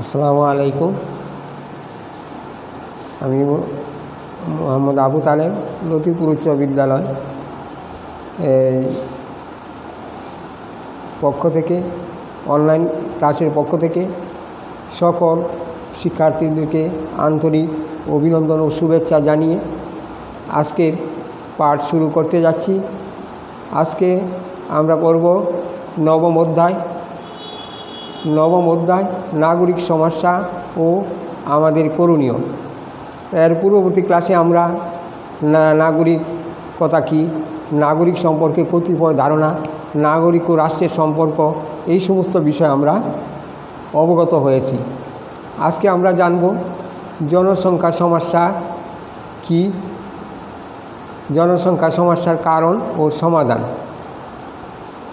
আসসালামু আলাইকুম। আমি মোহাম্মদ আবু তালেব, লতিপুর উচ্চ বিদ্যালয় পক্ষ থেকে, অনলাইন ক্লাসের পক্ষ থেকে সকল শিক্ষার্থীদেরকে আন্তরিক অভিনন্দন ও শুভেচ্ছা জানিয়ে আজকের পাঠ শুরু করতে যাচ্ছি। আজকে আমরা পড়ব নবম অধ্যায় নাগরিক সমস্যা ও আমাদের করণীয়। এর পূর্ববর্তী ক্লাসে আমরা নাগরিকতা কী, নাগরিক সম্পর্কে কতিপয় ধারণা, নাগরিক ও রাষ্ট্রের সম্পর্ক, এই সমস্ত বিষয় আমরা অবগত হয়েছি। আজকে আমরা জানব জনসংখ্যার সমস্যা কী, জনসংখ্যার সমস্যার কারণ ও সমাধান।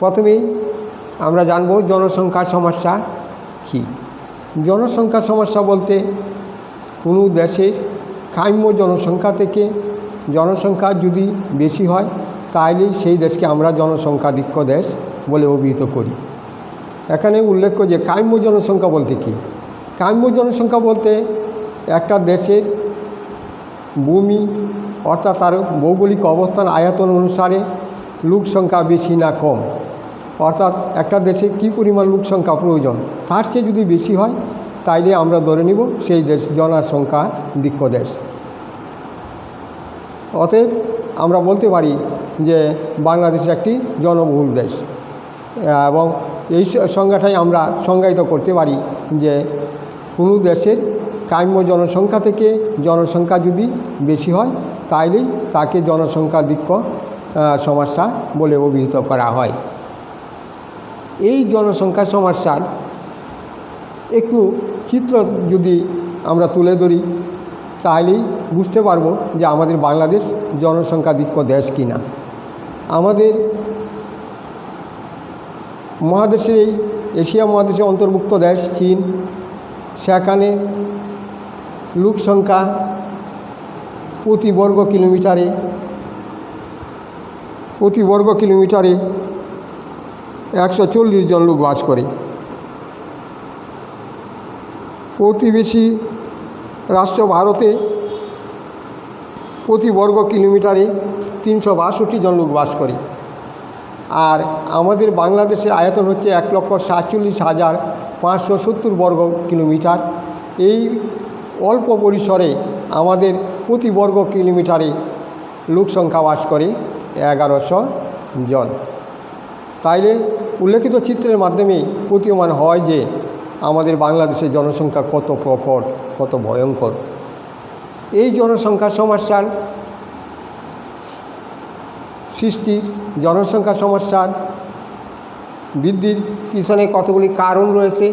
প্রথমেই আমরা জানব জনসংখ্যার সমস্যা কী। জনসংখ্যার সমস্যা বলতে কোনো দেশের কাম্য জনসংখ্যা থেকে জনসংখ্যা যদি বেশি হয় তাহলেই সেই দেশকে আমরা জনসংখ্যাধিক্য দেশ বলে অভিহিত করি। এখানে উল্লেখ্য যে কাম্য জনসংখ্যা বলতে কী। কাম্য জনসংখ্যা বলতে একটা দেশের ভূমি অর্থাৎ তার ভৌগোলিক অবস্থান আয়তন অনুসারে লোক সংখ্যা বেশি না কম, অর্থাৎ একটা দেশে কী পরিমাণ লোক সংখ্যা প্রয়োজন তার চেয়ে যদি বেশি হয় তাইলে আমরা ধরে নিব সেই দেশ জনসংখ্যাধিক্য দেশ। অতএব আমরা বলতে পারি যে বাংলাদেশ একটি জনবহুল দেশ, এবং এই সংজ্ঞাটাই আমরা সংজ্ঞায়িত করতে পারি যে কোনো দেশের কাম্য জনসংখ্যা থেকে জনসংখ্যা যদি বেশি হয় তাইলেই তাকে জনসংখ্যাধিক্য সমস্যা বলে অভিহিত করা হয়। এই জনসংখ্যার সমস্যার একটু চিত্র যদি আমরা তুলে ধরি তাহলেই বুঝতে পারবো যে আমাদের বাংলাদেশ জনসংখ্যাধিক্য দেশ কিনা। আমাদের মহাদেশে, এশিয়া মহাদেশে অন্তর্ভুক্ত দেশ চীন, সেখানে লোক সংখ্যা প্রতি বর্গ কিলোমিটারে 140 জন লোক বাস করে। প্রতিবেশী রাষ্ট্র ভারতে প্রতি বর্গ কিলোমিটারে 362 জন লোক বাস করে। আর আমাদের বাংলাদেশের আয়তন হচ্ছে 1,47,570 বর্গ কিলোমিটার। এই অল্প পরিসরে আমাদের প্রতি বর্গ কিলোমিটারে লোক সংখ্যা বাস করে 1100 জন। তাইলে উল্লেখিত চিত্রের মাধ্যমে প্রতীয়মান হয় যে আমাদের বাংলাদেশের জনসংখ্যা কত প্রকট, কত ভয়ঙ্কর। এই জনসংখ্যা সমস্যার সৃষ্টির, জনসংখ্যা সমস্যার বৃদ্ধির পিছনে কতগুলি কারণ রয়েছে,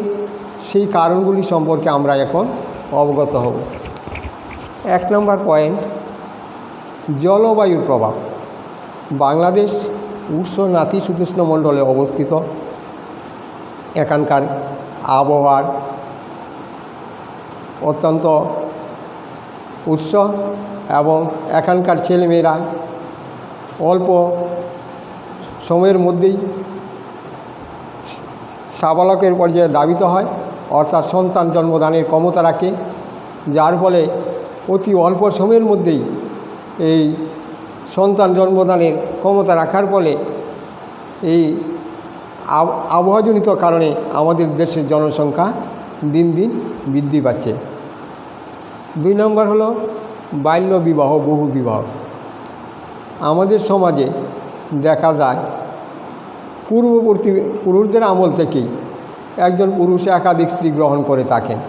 সেই কারণগুলি সম্পর্কে আমরা এখন অবগত হব। 1 নম্বর পয়েন্ট, জলবায়ুর প্রভাব। বাংলাদেশ উষ্ণ নাতিশীতোষ্ণ মণ্ডলে অবস্থিত। এখানকার আবহাওয়ার অত্যন্ত উৎস, এবং এখানকার ছেলেমেয়েরা অল্প সময়ের মধ্যেই সাবালকের পর্যায়ে ধাবিত হয়, অর্থাৎ সন্তান জন্মদানের ক্ষমতা রাখে, যার ফলে অতি অল্প সময়ের মধ্যেই এই সন্তান জন্মদানের ক্ষমতা রাখার ফলে এই আবহাওয়াজনিত কারণে আমাদের দেশের জনসংখ্যা দিন দিন বৃদ্ধি পাচ্ছে। 2 নম্বর হলো বাল্য বিবাহ, বহু বিবাহ। আমাদের সমাজে দেখা যায় পূর্ববর্তী পুরুষদের আমল থেকেই একজন পুরুষ একাধিক স্ত্রী গ্রহণ করে থাকেন।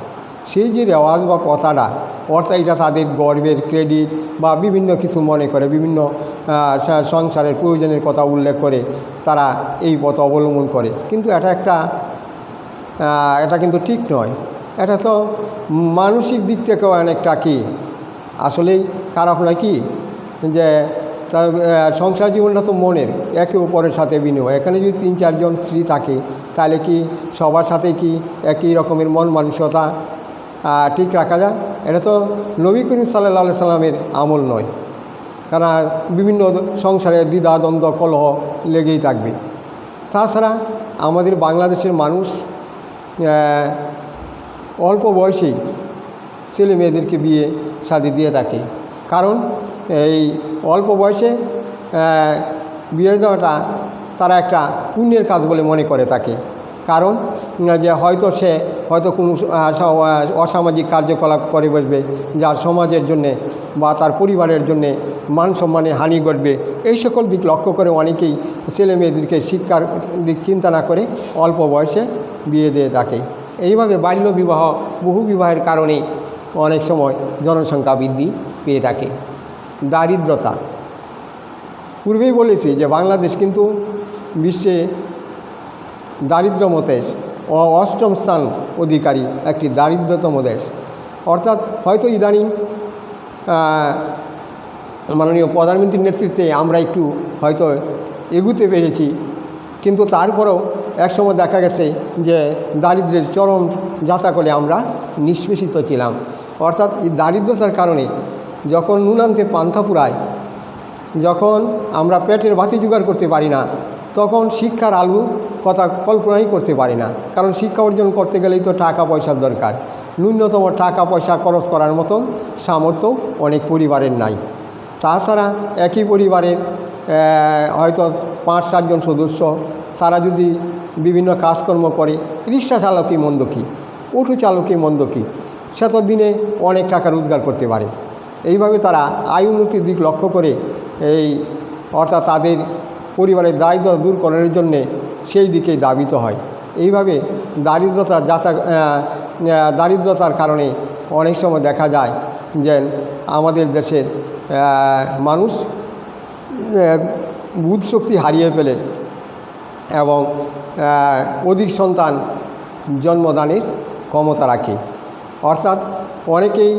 সেই যে রেওয়াজ বা প্রথাটা, অর্থাৎ এটা তাদের গর্বের ক্রেডিট বা বিভিন্ন কিছু মনে করে, বিভিন্ন সংসারের প্রয়োজনের কথা উল্লেখ করে তারা এই পথ অবলম্বন করে। কিন্তু এটা কিন্তু ঠিক নয়। এটা তো মানসিক দিক থেকেও অনেকটা কি আসলেই খারাপ নয় কি, যে তার সংসার জীবনটা তো মনের, একে অপরের সাথে বিনিময়। এখানে যদি 3-4 জন স্ত্রী থাকে তাহলে কি সবার সাথে কি একই রকমের মন মানসিকতা ঠিক রাখা যায়? এটা তো নবী করিম সাল্লাল্লাহু আলাইহি সাল্লামের আমল নয়, কারণ বিভিন্ন সংসারে দ্বিধা দ্বন্দ্ব কলহ লেগেই থাকবে। তাছাড়া আমাদের বাংলাদেশের মানুষ অল্প বয়সেই ছেলে মেয়েদেরকে বিয়ে শাদী দিয়ে থাকে। কারণ এই অল্প বয়সে বিয়ে দেওয়াটা তারা একটা পুণ্যের কাজ বলে মনে করে থাকে। কারণ যে সে হয়তো কোনো অসামাজিক কার্যকলাপ করে বসবে, যার সমাজের জন্যে বা তার পরিবারের জন্যে মান সম্মানের হানি ঘটবে। এই সকল দিক লক্ষ্য করে অনেকেই ছেলে মেয়েদেরকে শিক্ষার দিক চিন্তা না করে অল্প বয়সে বিয়ে দিয়ে থাকে। এইভাবে বাল্য বিবাহ, বহু বিবাহের কারণে অনেক সময় জনসংখ্যা বৃদ্ধি পেয়ে থাকে। দারিদ্রতা, পূর্বেই বলেছি যে বাংলাদেশ কিন্তু বিশ্বে দারিদ্র্যতম দেশ, অষ্টম স্থান অধিকারী একটি দারিদ্রতম দেশ। অর্থাৎ হয়তো ইদানিং মাননীয় প্রধানমন্ত্রীর নেতৃত্বে আমরা একটু হয়তো এগুতে পেরেছি, কিন্তু তারপরেও একসময় দেখা গেছে যে দারিদ্র্যের চরম যাতাকলে আমরা নিষ্পেষিত ছিলাম। অর্থাৎ এই দারিদ্রতার কারণে যখন নুন আনতে পান্তা ফুরায়, যখন আমরা পেটের ভাতি জোগাড় করতে পারি না, তখন শিক্ষার আলু কথা কল্পনাই করতে পারি না। কারণ শিক্ষা অর্জন করতে গেলেই তো টাকা পয়সার দরকার। ন্যূনতম টাকা পয়সা খরচ করার মতন সামর্থ্য অনেক পরিবারের নাই। তাছাড়া একই পরিবারের হয়তো 5-7 জন সদস্য, তারা যদি বিভিন্ন কাজকর্ম করে, রিক্সা চালকই মন্দ কি, অটো চালকই মন্দ কি, সে তো দিনে অনেক টাকা রোজগার করতে পারে। এইভাবে তারা আয় উন্নতির দিক লক্ষ্য করে অর্থাৎ তাদের পরিবারের দারিদ্র দূরকরণের জন্যে সেই দিকেই ধাবিত হয়। এইভাবে দারিদ্রতার কারণে অনেক সময় দেখা যায় যে আমাদের দেশের মানুষ বুধশক্তি হারিয়ে ফেলে এবং অধিক সন্তান জন্মদানের ক্ষমতা রাখে। অর্থাৎ অনেকেই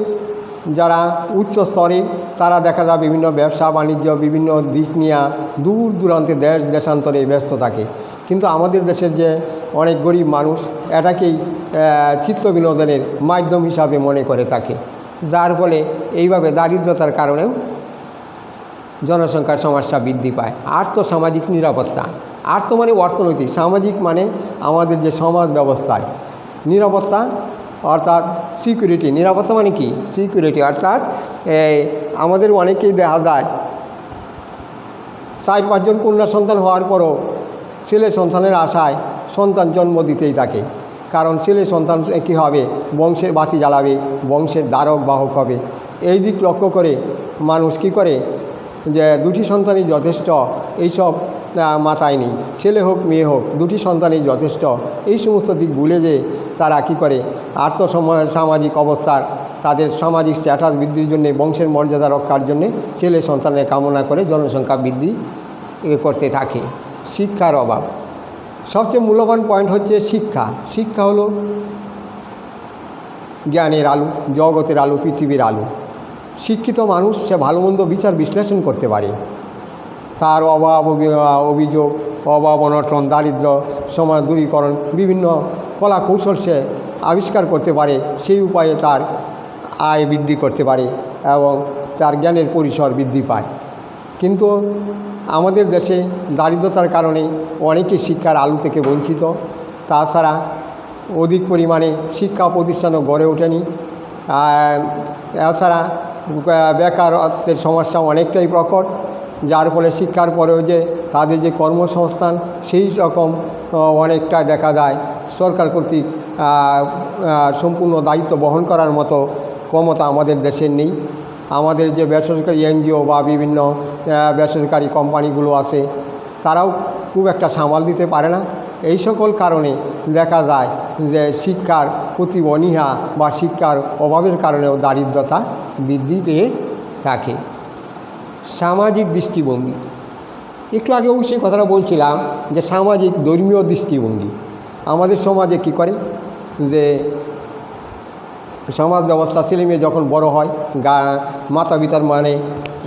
যারা উচ্চ স্তরে, তারা দেখা যায় বিভিন্ন ব্যবসা বাণিজ্য বিভিন্ন দিক নিয়ে দূর দূরান্তে দেশান্তরে ব্যস্ত থাকে। কিন্তু আমাদের দেশের যে অনেক গরিব মানুষ এটাকেই চিত্ত বিনোদনের মাধ্যম হিসাবে মনে করে থাকে, যার ফলে এইভাবে দারিদ্রতার কারণেও জনসংখ্যার সমস্যা বৃদ্ধি পায়। আর্থসামাজিক নিরাপত্তা, আর্থ মানে অর্থনৈতিক, সামাজিক মানে আমাদের যে সমাজ ব্যবস্থায় নিরাপত্তা, অর্থাৎ সিকিউরিটি। নিরাপত্তা মানে কি? সিকিউরিটি। অর্থাৎ আমাদের অনেকেই দেখা যায় 4-5 জন কন্যা সন্তান হওয়ার পরও ছেলে সন্তানের আশায় সন্তান জন্ম দিতেই থাকে। কারণ ছেলে সন্তান কী হবে, বংশের বাতি জ্বালাবে, বংশের ধারক বাহক হবে। এই দিক লক্ষ্য করে মানুষ কী করে যে 2টি সন্তানই যথেষ্ট, এইসব মাথায় নেই। ছেলে হোক মেয়ে হোক 2টি সন্তানই যথেষ্ট, এই সমস্ত দিক ভুলে যে তারা কী করে সামাজিক অবস্থার, তাদের সামাজিক স্ট্যাটাস বৃদ্ধির জন্যে, বংশের মর্যাদা রক্ষার জন্যে ছেলে সন্তানের কামনা করে জনসংখ্যা বৃদ্ধি করতে থাকে। শিক্ষার অভাব, সবচেয়ে মূল্যবান পয়েন্ট হচ্ছে শিক্ষা। শিক্ষা হলো জ্ঞানের আলো, জগতের আলো, পৃথিবীর আলো। শিক্ষিত মানুষ সে ভালো মন্দ বিচার বিশ্লেষণ করতে পারে। তার অভিযোগ, অভাব অনটন, দারিদ্র্য, সমাজ দূরীকরণ, বিভিন্ন কলা কৌশল সে আবিষ্কার করতে পারে। সেই উপায়ে তার আয় বৃদ্ধি করতে পারে এবং তার জ্ঞানের পরিসর বৃদ্ধি পায়। কিন্তু আমাদের দেশে দারিদ্রতার কারণে অনেকে শিক্ষার আলো থেকে বঞ্চিত। তাছাড়া অধিক পরিমাণে শিক্ষা প্রতিষ্ঠানও গড়ে ওঠেনি। এছাড়া বেকারত্বের সমস্যা অনেকটাই প্রকট, যার ফলে শিক্ষার পরেও যে তাদের যে কর্মসংস্থান সেই রকম অনেকটা দেখা যায় সরকার কর্তৃক সম্পূর্ণ দায়িত্ব বহন করার মতো ক্ষমতা আমাদের দেশের নেই। আমাদের যে বেসরকারি এনজিও বা বিভিন্ন বেসরকারি কোম্পানিগুলো আছে, তারাও খুব একটা সামাল দিতে পারে না। এই সকল কারণে দেখা যায় যে শিক্ষার প্রতি অনীহা বা শিক্ষার অভাবের কারণেও দারিদ্রতা বৃদ্ধি পেয়ে থাকে। সামাজিক দৃষ্টিভঙ্গি, একটু আগে সেই কথাটা বলছিলাম যে সামাজিক ধর্মীয় দৃষ্টিভঙ্গি আমাদের সমাজে কি করে যে সমাজ ব্যবস্থা, ছেলে মেয়ে যখন বড় হয় মাতা পিতার মনে,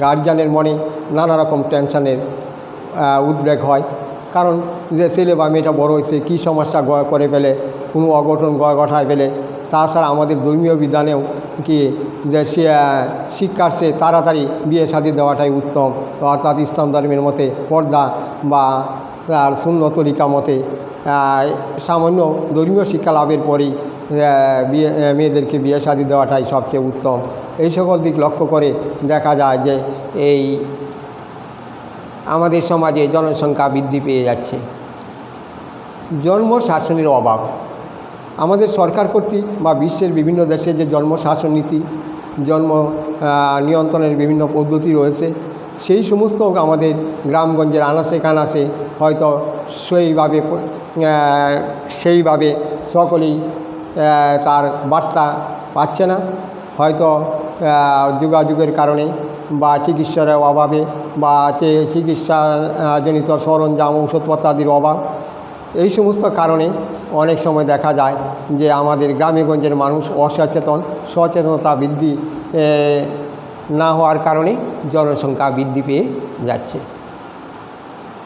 গার্জিয়ানের মনে নানা রকম টেনশনের উদ্বেগ হয়। কারণ যে ছেলে বা মেয়েটা বড় হয়েছে, কী সমস্যা করে ফেলে, কোনো অঘটন ঘটায় ফেলে। তাছাড়া আমাদের ধর্মীয় বিধানেও কি যে শিক্ষার চেয়ে তাড়াতাড়ি বিয়ে শাদী দেওয়াটাই উত্তম। অর্থাৎ ইসলাম ধর্মের মতে পর্দা বা সুন্নত তরিকা মতে সামান্য ধর্মীয় শিক্ষা লাভের পরেই মেয়েদেরকে বিয়ে শাদী দেওয়াটাই সবচেয়ে উত্তম। এই সকল দিক লক্ষ্য করে দেখা যায় যে এই আমাদের সমাজে জনসংখ্যা বৃদ্ধি পেয়ে যাচ্ছে। জন্ম শাসনের অভাব, আমাদের সরকার কর্তৃক বা বিশ্বের বিভিন্ন দেশে যে জন্ম শাসন নীতি, জন্ম নিয়ন্ত্রণের বিভিন্ন পদ্ধতি রয়েছে, সেই সমস্ত আমাদের গ্রামগঞ্জের আনাচে কানাচে হয়তো সেইভাবে সকলেই তার বার্তা পাচ্ছে না, হয়তো যোগাযোগের কারণে বা চিকিৎসার অভাবে বা চিকিৎসাজনিত সরঞ্জাম ঔষধপত্রাদির অভাব, এই সমস্ত কারণে অনেক সময় দেখা যায় যে আমাদের গ্রামেগঞ্জের মানুষ অসচেতন, সচেতনতা বৃদ্ধি না হওয়ার কারণে জনসংখ্যা বৃদ্ধি পেয়ে যাচ্ছে।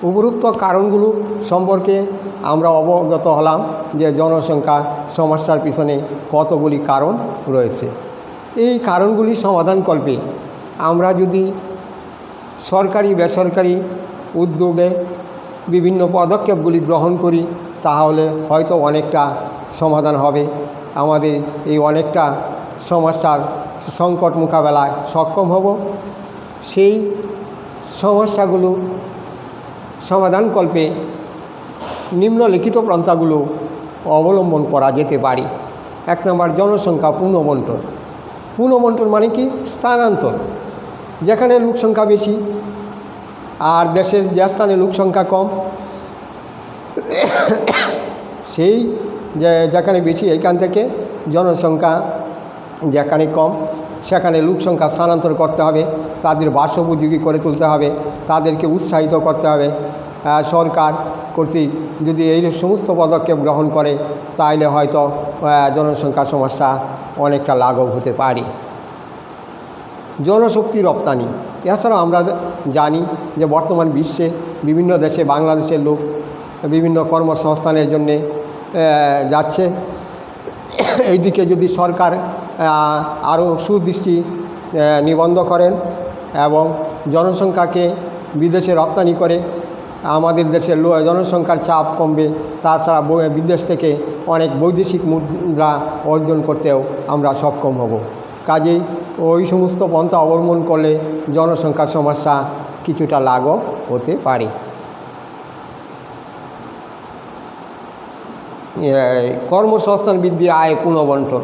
উপরোক্ত কারণগুলো সম্পর্কে আমরা অবগত হলাম যে জনসংখ্যা সমস্যার পিছনে কতগুলি কারণ রয়েছে। এই কারণগুলি সমাধানকল্পে আমরা যদি সরকারি বেসরকারি উদ্যোগে বিভিন্ন পদক্ষেপগুলি গ্রহণ করি তাহলে হয়তো অনেকটা সমাধান হবে, আমাদের এই অনেকটা সমস্যার সংকট মোকাবেলায় সক্ষম হব। সেই সমস্যাগুলো সমাধানকল্পে নিম্নলিখিত পন্থাগুলো অবলম্বন করা যেতে পারে। 1 নম্বর, জনসংখ্যা পুনর্বণ্টন। পুনর্বণ্টন মানে কি? স্থানান্তর। যেখানে লোকসংখ্যা বেশি আর দেশের যে স্থানে লোকসংখ্যা কম, সেই যেখানে বেশি এইখান থেকে জনসংখ্যা যেখানে কম সেখানে লোকসংখ্যা স্থানান্তর করতে হবে, তাদের বাসোপযোগী করে তুলতে হবে, তাদেরকে উৎসাহিত করতে হবে। সরকার কর্তৃক যদি এই সমস্ত পদক্ষেপ গ্রহণ করে তাহলে হয়তো জনসংখ্যা সমস্যা অনেকটা লাঘব হতে পারে। জনশক্তি রপ্তানি। এছাড়াও আমরা জানি যে বর্তমান বিশ্বে বিভিন্ন দেশে বাংলাদেশের লোক বিভিন্ন কর্মসংস্থানের জন্যে যাচ্ছে। এই দিকে যদি সরকার আরও সুদৃষ্টি নিবন্ধ করেন এবং জনসংখ্যাকে বিদেশে রপ্তানি করে আমাদের দেশের জনসংখ্যার চাপ কমবে। তাছাড়া বিদেশ থেকে অনেক বৈদেশিক মুদ্রা অর্জন করতেও আমরা সক্ষম হব। কাজেই ওই সমস্ত পন্থা অবলম্বন করলে জনসংখ্যার সমস্যা কিছুটা লাঘব হতে পারে। কর্মসংস্থান বৃদ্ধি, আয় পুনর্বণ্টন।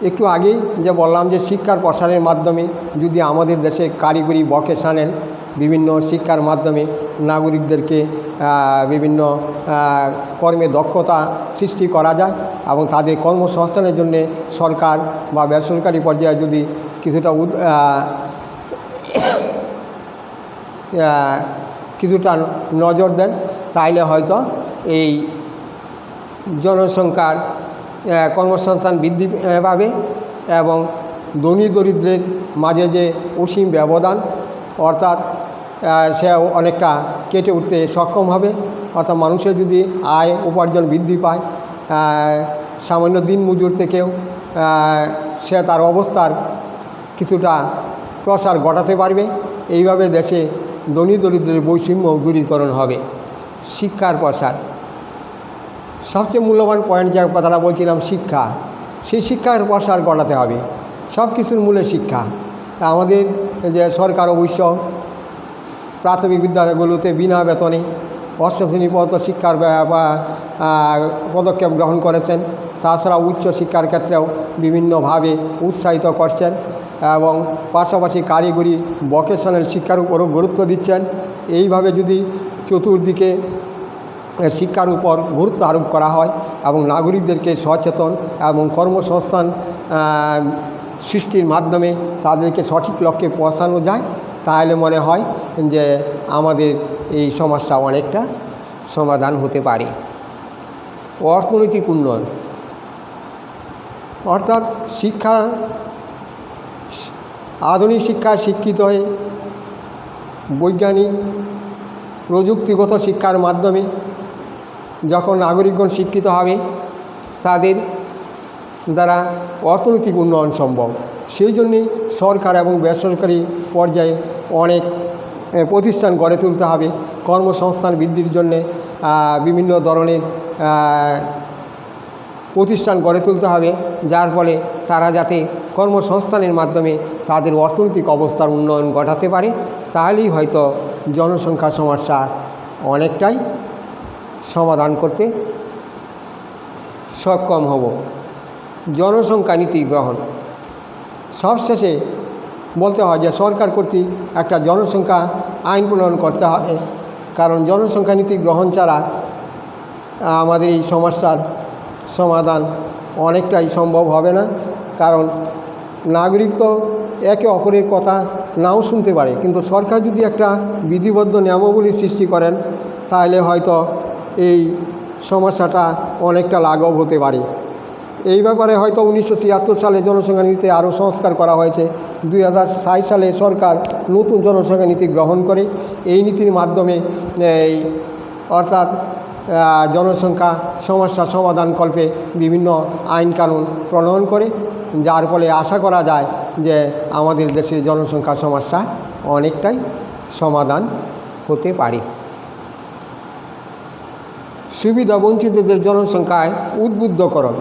একটু আগেই যে বললাম যে শিক্ষার প্রসারের মাধ্যমে যদি আমাদের দেশে কারিগরি ভোকেশনাল বিভিন্ন শিক্ষার মাধ্যমে নাগরিকদেরকে বিভিন্ন কর্মে দক্ষতা সৃষ্টি করা যায় এবং তাদের কর্মসংস্থানের জন্য সরকার বা বেসরকারি পর্যায়ে যদি কিছুটা নজর দেন তাহলে হয়তো এই জনসংখ্যার কর্মসংস্থান বৃদ্ধি পাবে এবং ধনী দরিদ্রের মাঝে যে অসীম ব্যবধান অর্থাৎ সে অনেকটা কেটে উঠতে সক্ষম হবে। অর্থাৎ মানুষের যদি আয় উপার্জন বৃদ্ধি পায়, সামান্য দিনমজুর থেকেও সে তার অবস্থার কিছুটা প্রসার ঘটাতে পারবে। এইভাবে দেশে ধনী দরিদ্রের বৈষম্য দূরীকরণ হবে। শিক্ষার প্রসার সবচেয়ে মূল্যবান পয়েন্ট, যে কথাটা বলছিলাম শিক্ষা, সেই শিক্ষার প্রসার ঘটাতে হবে। সব কিছুর মূলে শিক্ষা। আমাদের যে সরকার অবশ্য প্রাথমিক বিদ্যালয়গুলোতে বিনা বেতনে অষ্টম শ্রেণী পর্যন্ত শিক্ষার পদক্ষেপ গ্রহণ করেছেন। তাছাড়া উচ্চ শিক্ষার ক্ষেত্রেও বিভিন্নভাবে উৎসাহিত করছেন এবং পাশাপাশি কারিগরি ভোকেশনাল শিক্ষার উপরও গুরুত্ব দিচ্ছেন। এইভাবে যদি চতুর্দিকে শিক্ষার উপর গুরুত্ব আরোপ করা হয় এবং নাগরিকদেরকে সচেতন এবং কর্মসংস্থান সৃষ্টির মাধ্যমে তাদেরকে সঠিক লক্ষ্যে পৌঁছানো যায় তাহলে মনে হয় যে আমাদের এই সমস্যা অনেকটা সমাধান হতে পারে। অর্থনৈতিক উন্নয়ন অর্থাৎ শিক্ষা, আধুনিক শিক্ষায় শিক্ষিত হয়ে বৈজ্ঞানিক প্রযুক্তিগত শিক্ষার মাধ্যমে যখন নাগরিকগণ শিক্ষিত হবে তাদের দ্বারা অর্থনৈতিক উন্নয়ন সম্ভব। সেই জন্যেই সরকার এবং বেসরকারি পর্যায়ে অনেক প্রতিষ্ঠান গড়ে তুলতে হবে। কর্মসংস্থান বৃদ্ধির জন্যে বিভিন্ন ধরনের প্রতিষ্ঠান গড়ে তুলতে হবে, যার ফলে তারা যাতে কর্মসংস্থানের মাধ্যমে তাদের অর্থনৈতিক অবস্থার উন্নয়ন ঘটাতে পারে। তাহলেই হয়তো জনসংখ্যা সমস্যা অনেকটাই সমাধান করতে সক্ষম হব। জনসংখ্যা নীতি গ্রহণ। সবশেষে বলতে হয় যে সরকার কর্তৃক একটা জনসংখ্যা আইন প্রণয়ন করতে হবে, কারণ জনসংখ্যা নীতি গ্রহণ ছাড়া আমাদের এই সমস্যার সমাধান অনেকটাই সম্ভব হবে না। কারণ নাগরিক তো একে অপরের কথা নাও শুনতে পারে, কিন্তু সরকার যদি একটা বিধিবদ্ধ নিয়মাবলী সৃষ্টি করেন তাহলে হয়তো এই সমস্যাটা অনেকটা লাঘব হতে পারে। এই ব্যাপারে হয়তো 1976 সালে জনসংখ্যা নীতিতে আরও সংস্কার করা হয়েছে। 2006 সালে সরকার নতুন জনসংখ্যা নীতি গ্রহণ করে। এই নীতির মাধ্যমে অর্থাৎ জনসংখ্যা সমস্যা সমাধানকল্পে বিভিন্ন আইন কানুন প্রণয়ন করে, যার ফলে আশা করা যায় যে আমাদের দেশের জনসংখ্যা সমস্যা অনেকটাই সমাধান হতে পারে। সুবিধা বঞ্চিতদের জনসংখ্যায় উদ্বুদ্ধকরণ।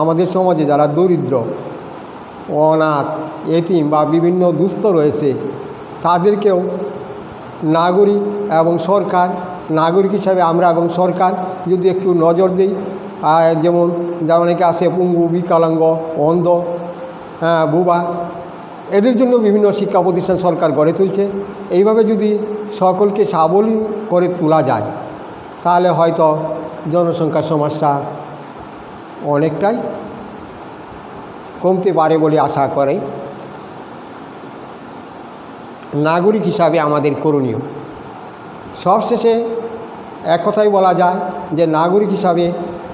আমাদের সমাজে যারা দরিদ্র, অনাথ, এতিম বা বিভিন্ন দুস্থ রয়েছে তাদেরকেও নাগরিক এবং সরকার, নাগরিক হিসাবে আমরা এবং সরকার যদি একটু নজর দিই, যেমন যা অনেকে আছে পঙ্গু, বিকলাঙ্গ, অন্ধ, বুবা, এদের জন্য বিভিন্ন শিক্ষা প্রতিষ্ঠান সরকার গড়ে তুলছে। এইভাবে যদি সকলকে স্বাবলম্বী করে তোলা যায় তাহলে হয়তো জনসংখ্যার সমস্যা অনেকটাই কমতে পারে বলে আশা করে। নাগরিক হিসাবে আমাদের করণীয়। সবশেষে এক কথাই বলা যায় যে নাগরিক হিসাবে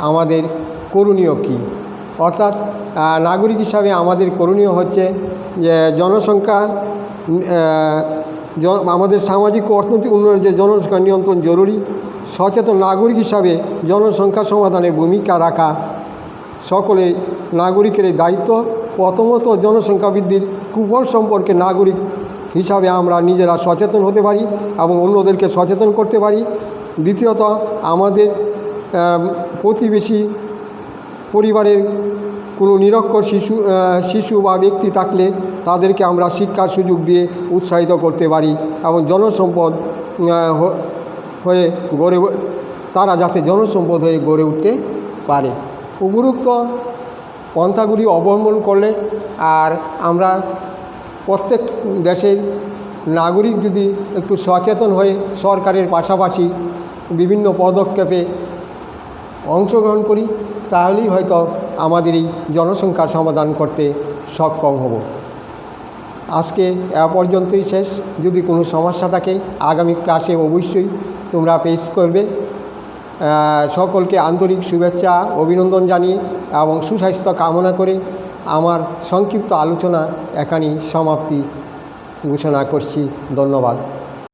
আমাদের করণীয় কী, অর্থাৎ নাগরিক হিসাবে আমাদের করণীয় হচ্ছে যে জনসংখ্যা আমাদের সামাজিক ও অর্থনৈতিক উন্নয়নের যে জনসংখ্যা নিয়ন্ত্রণ জরুরি। সচেতন নাগরিক হিসাবে জনসংখ্যা সমাধানে ভূমিকা রাখা সকলে নাগরিকের দায়িত্ব। প্রথমত জনসংখ্যা বৃদ্ধির কুফল সম্পর্কে নাগরিক হিসাবে আমরা নিজেরা সচেতন হতে পারি এবং অন্যদেরকে সচেতন করতে পারি। দ্বিতীয়ত আমাদের প্রতিবেশী পরিবারের কোনো নিরক্ষর শিশু বা ব্যক্তি থাকলে তাদেরকে আমরা শিক্ষার সুযোগ দিয়ে উৎসাহিত করতে পারি এবং জনসম্পদ হয়ে তারা যাতে জনসম্পদ হয়ে গড়ে উঠতে পারে। উপরোক্ত পন্থাগুলি অবলম্বন করলে আর আমরা প্রত্যেক দেশের নাগরিক যদি একটু সচেতন হয়ে সরকারের পাশাপাশি বিভিন্ন পদক্ষেপে অংশগ্রহণ করি তাহলেই হয়তো আমাদের এই জনসংখ্যার সমাধান করতে সক্ষম হব। আজকে এ পর্যন্তই শেষ। যদি কোনো সমস্যা থাকে আগামী ক্লাসে অবশ্যই তোমরা পেশ করবে। সকলকে আন্তরিক শুভেচ্ছা অভিনন্দন জানিয়ে এবং সুস্বাস্থ্য কামনা করে আমার সংক্ষিপ্ত আলোচনা এখানেই সমাপ্তি ঘোষণা করছি। ধন্যবাদ।